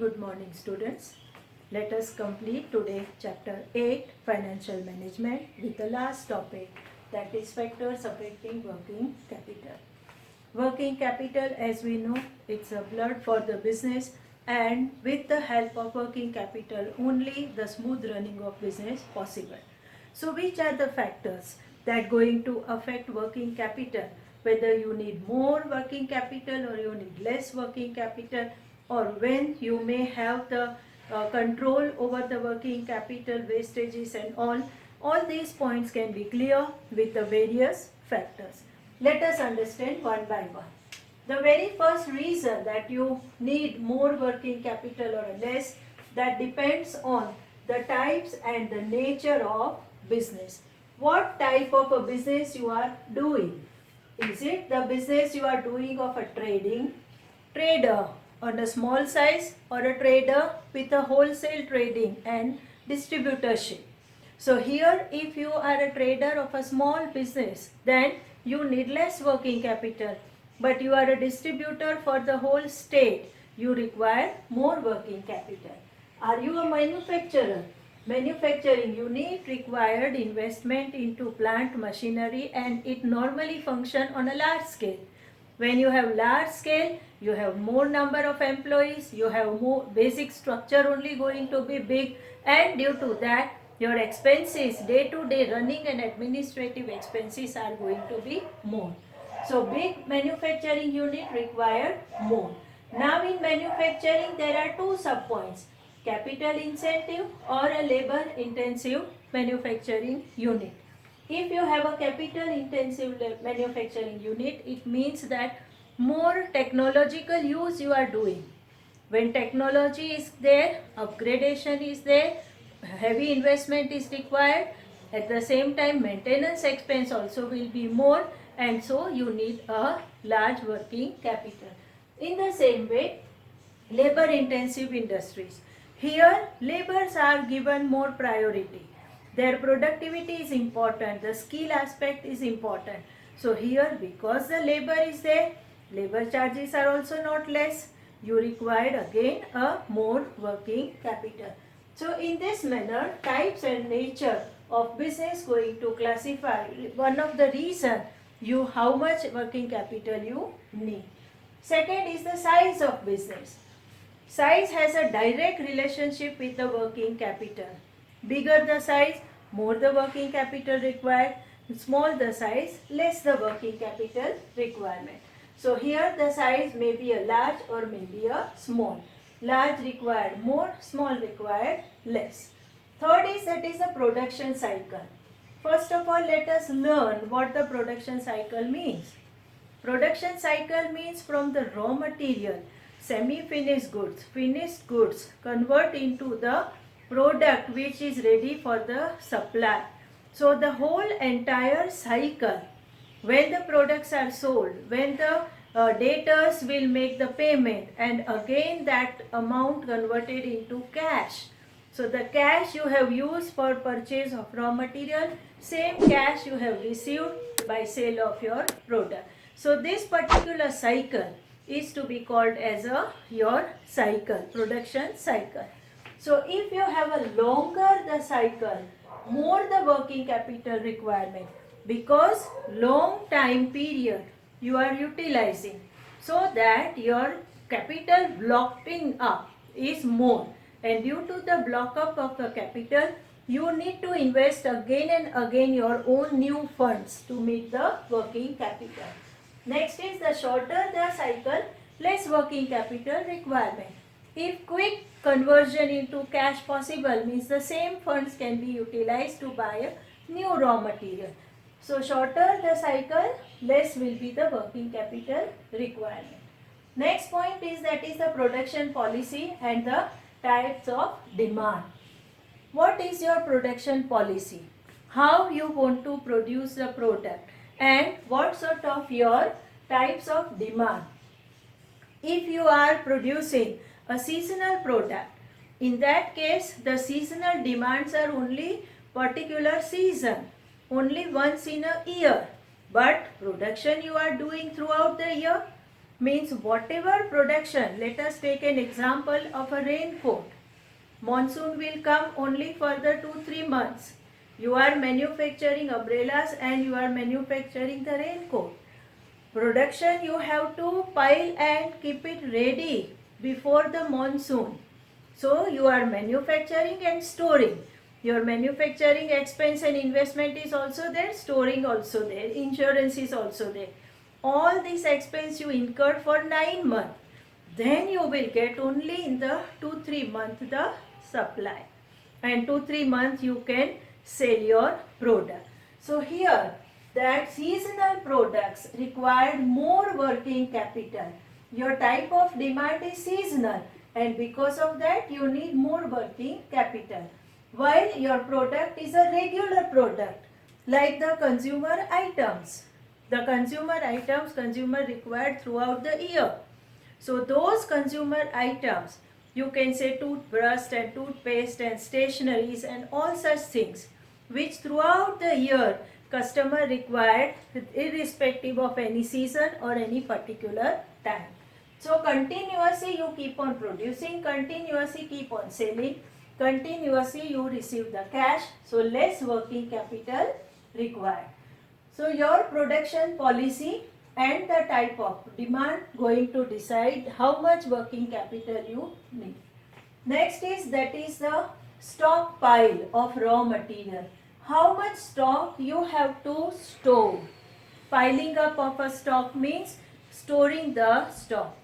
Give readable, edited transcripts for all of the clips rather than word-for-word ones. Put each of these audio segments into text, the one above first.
good morning students. Let us complete today chapter 8 financial management with the last topic, that is factors affecting working capital. Working capital, as we know, it's a blood for the business, and with the help of working capital only the smooth running of business possible. So which are the factors that going to affect working capital, whether you need more working capital or you need less working capital, or when you may have the control over the working capital wastages and all these points can be clear with the various factors. Let us understand one by one. The very first reason that you need more working capital or less, that depends on the types and the nature of business. What type of a business you are doing? Is it the business you are doing of a trader on a small size, or a trader with a wholesale trading and distributorship? So here, if you are a trader of a small business, then you need less working capital. But you are a distributor for the whole state, you require more working capital. Are you a manufacturer? Manufacturing unit required investment into plant machinery, and it normally function on a large scale. When you have large scale, you have more number of employees, you have more basic structure only going to be big, and due to that your expenses, day-to-day running and administrative expenses are going to be more. So big manufacturing unit require more. Now in manufacturing there are two sub-points, capital intensive or a labor intensive manufacturing unit. If you have a capital intensive manufacturing unit, it means that more technological use you are doing. When technology is there, upgradation is there, heavy investment is required. At the same time, maintenance expense also will be more, and so you need a large working capital. In the same way, labor intensive industries. Here, laborers are given more priority. Their productivity is important, the skill aspect is important. So here, because the labor is there, labor charges are also not less. You require again a more working capital. So in this manner, types and nature of business going to classify one of the reason you how much working capital you need. Second is the size of business. Size has a direct relationship with the working capital. Bigger the size, more the working capital required. Small the size, less the working capital requirement. So here the size may be a large or may be a small. Large required more, small required less. Third is that is the production cycle. First of all, let us learn what the production cycle means. Production cycle means from the raw material, semi-finished goods, finished goods convert into the product which is ready for the supply. So the whole entire cycle, when the products are sold, when the debtors will make the payment, and again that amount converted into cash. So the cash you have used for purchase of raw material, same cash you have received by sale of your product. So this particular cycle is to be called as your cycle, production cycle. So if you have a longer the cycle, more the working capital requirement, because long time period you are utilizing, so that your capital blocking up is more, and due to the block up of the capital, you need to invest again and again your own new funds to meet the working capital. Next is the shorter the cycle, less working capital requirement. If quick conversion into cash possible, means the same funds can be utilized to buy a new raw material. So shorter the cycle, less will be the working capital requirement. Next point is that is the production policy and the types of demand. What is your production policy? How you want to produce the product, and what sort of your types of demand? If you are producing a seasonal product, in that case the seasonal demands are only particular season, only once in a year. But production you are doing throughout the year, means whatever production, let us take an example of a raincoat. Monsoon will come only for the 2-3 months. You are manufacturing umbrellas and you are manufacturing the raincoat. Production you have to pile and keep it ready before the monsoon. So you are manufacturing and storing. Your manufacturing expense and investment is also there, storing also there, insurance is also there. All these expense you incurred for 9 months. Then you will get only in the 2-3 months the supply. And 2-3 months you can sell your product. So here that seasonal products require more working capital. Your type of demand is seasonal and because of that you need more working capital. While your product is a regular product like the consumer items. The consumer items consumer required throughout the year. So those consumer items, you can say toothbrush and toothpaste and stationeries and all such things which throughout the year customer required irrespective of any season or any particular time. So continuously you keep on producing, continuously keep on selling, continuously you receive the cash, so less working capital required. So your production policy and the type of demand going to decide how much working capital you need. Next is that is the stockpile of raw material. How much stock you have to store. Piling up of a stock means storing the stock.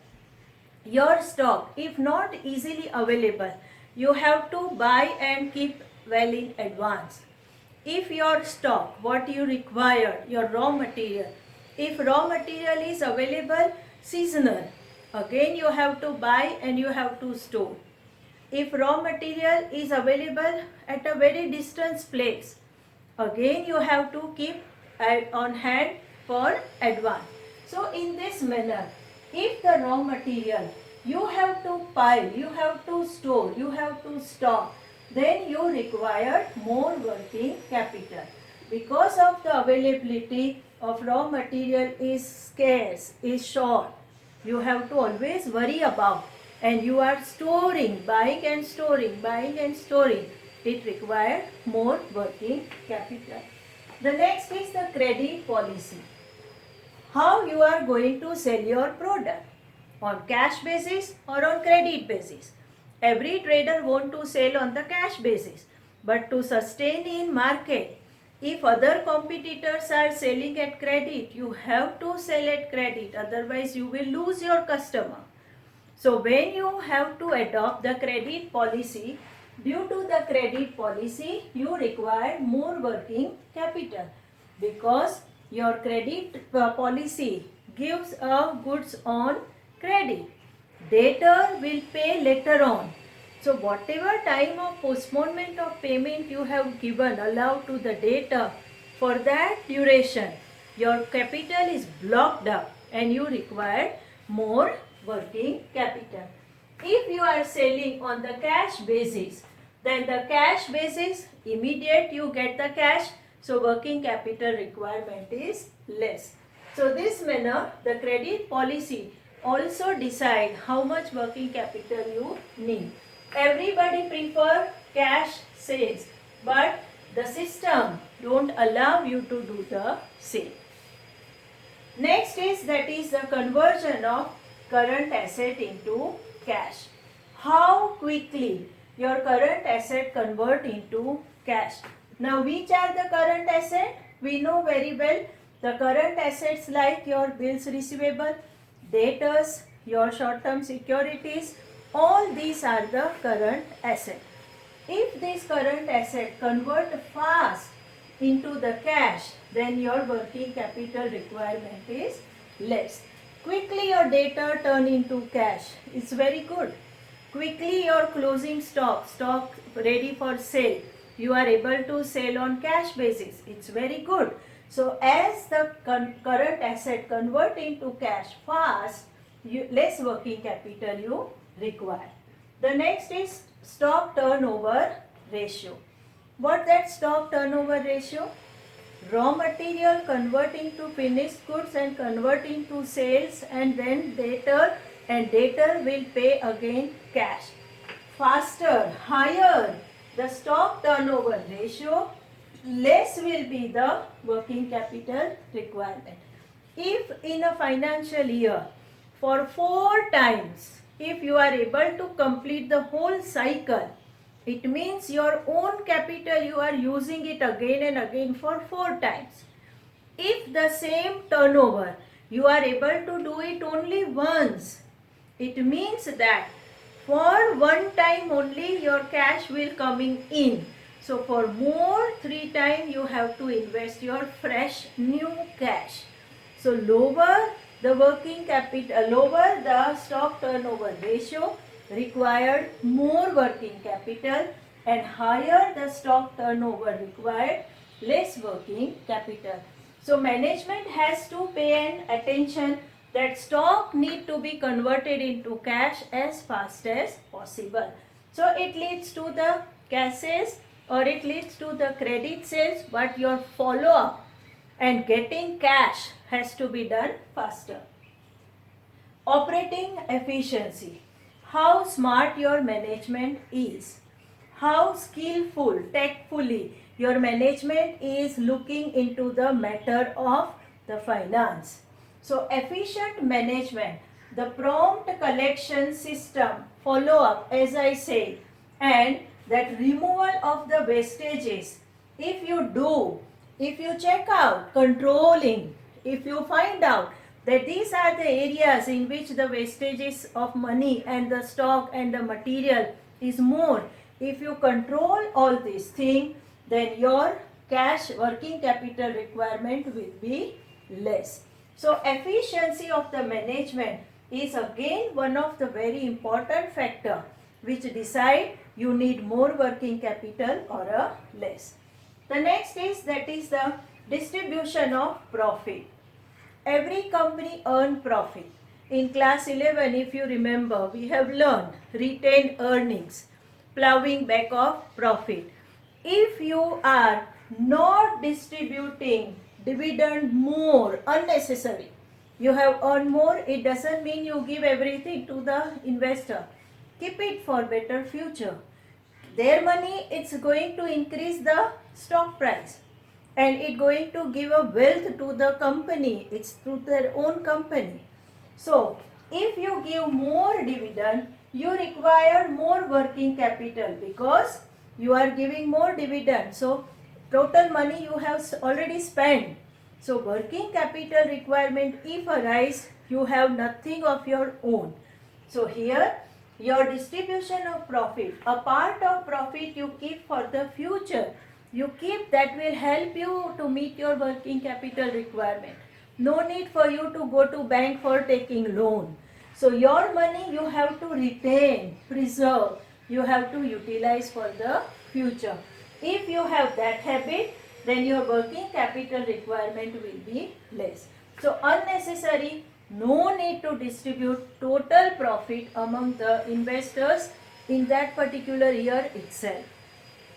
Your stock, if not easily available, you have to buy and keep well in advance. If your stock, what you require, your raw material, if raw material is available seasonal, again you have to buy and you have to store. If raw material is available at a very distant place, again you have to keep on hand for advance. So in this manner, if the raw material you have to pile, you have to store, you have to stock, then you require more working capital. Because of the availability of raw material is scarce, is short, you have to always worry about, and you are storing, buying and storing, buying and storing. It requires more working capital. The next is the credit policy. How you are going to sell your product, on cash basis or on credit basis. Every trader want to sell on the cash basis, but to sustain in market, if other competitors are selling at credit, you have to sell at credit, otherwise you will lose your customer. So when you have to adopt the credit policy, due to the credit policy, you require more working capital because your credit policy gives a goods on credit. Debtor will pay later on. So whatever time of postponement of payment you have given, allowed to the debtor, for that duration, your capital is blocked up and you require more working capital. If you are selling on the cash basis, then the cash basis, immediate you get the cash, so working capital requirement is less. So this manner, the credit policy also decide how much working capital you need. Everybody prefer cash sales, but the system don't allow you to do the sale. Next is that is the conversion of current asset into cash. How quickly your current asset convert into cash. Now which are the current asset? We know very well the current assets like your bills receivable, debtors, your short-term securities, all these are the current asset. If this current asset convert fast into the cash, then your working capital requirement is less. Quickly your debtor turn into cash, it's very good. Quickly your closing stock ready for sale, you are able to sell on cash basis, it's very good. So as the current asset convert into cash fast, less working capital you require. The next is stock turnover ratio. What that stock turnover ratio? raw material, converting to finished goods and converting to sales, and then debtor will pay again cash. Faster, higher the stock turnover ratio, less will be the working capital requirement. If in a financial year for 4 times, if you are able to complete the whole cycle, it means your own capital you are using it again and again for 4 times. If the same turnover you are able to do it only once, it means that for one time only your cash will coming in. So for more 3 times you have to invest your fresh new cash. So lower the working capital, lower the stock turnover ratio required more working capital, and higher the stock turnover required less working capital. So management has to pay an attention that stock need to be converted into cash as fast as possible. So it leads to the cash sales or it leads to the credit sales, but your follow up and getting cash has to be done faster. Operating efficiency. How smart your management is. How skillful, tactfully your management is looking into the matter of the finance. So efficient management, the prompt collection system, follow up as I say, and that removal of the wastages. If you check out controlling, if you find out that these are the areas in which the wastages of money and the stock and the material is more, if you control all these things, then your cash working capital requirement will be less. So efficiency of the management is again one of the very important factor which decide you need more working capital or a less. The next is the distribution of profit. Every company earn profit. In class 11, if you remember, we have learned retained earnings, plowing back of profit. If you are not distributing dividend more unnecessary, you have earned more, it doesn't mean you give everything to the investor. Keep it for better future. Their money, it's going to increase the stock price and it going to give a wealth to the company. It's to their own company. So if you give more dividend, you require more working capital because you are giving more dividend. So total money you have already spent. So working capital requirement if arise, you have nothing of your own. So here your distribution of profit, a part of profit you keep for the future. You keep that will help you to meet your working capital requirement. No need for you to go to bank for taking loan. So your money you have to retain, preserve, you have to utilize for the future. If you have that habit, then your working capital requirement will be less. So unnecessary, no need to distribute total profit among the investors in that particular year itself.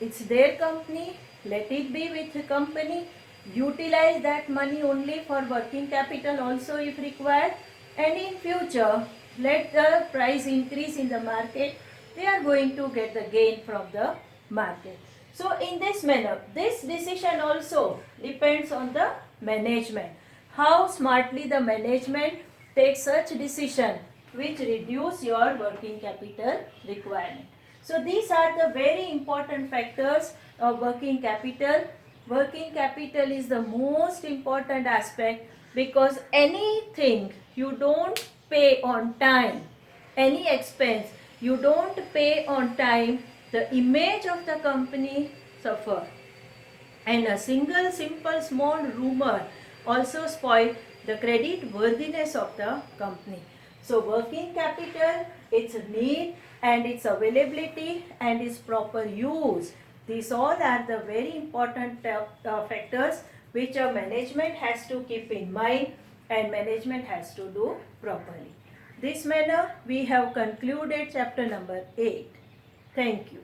It's their company, let it be with the company. Utilize that money only for working capital also if required, and in future let the price increase in the market, they are going to get the gain from the market. So in this manner, this decision also depends on the management. How smartly the management takes such decision which reduce your working capital requirement. So these are the very important factors of working capital. Working capital is the most important aspect because anything you don't pay on time, any expense you don't pay on time, the image of the company suffer. And a single simple small rumor also spoil the credit worthiness of the company. So working capital, its need and its availability and its proper use, these all are the very important factors which a management has to keep in mind and management has to do properly. This manner we have concluded chapter number 8. Thank you.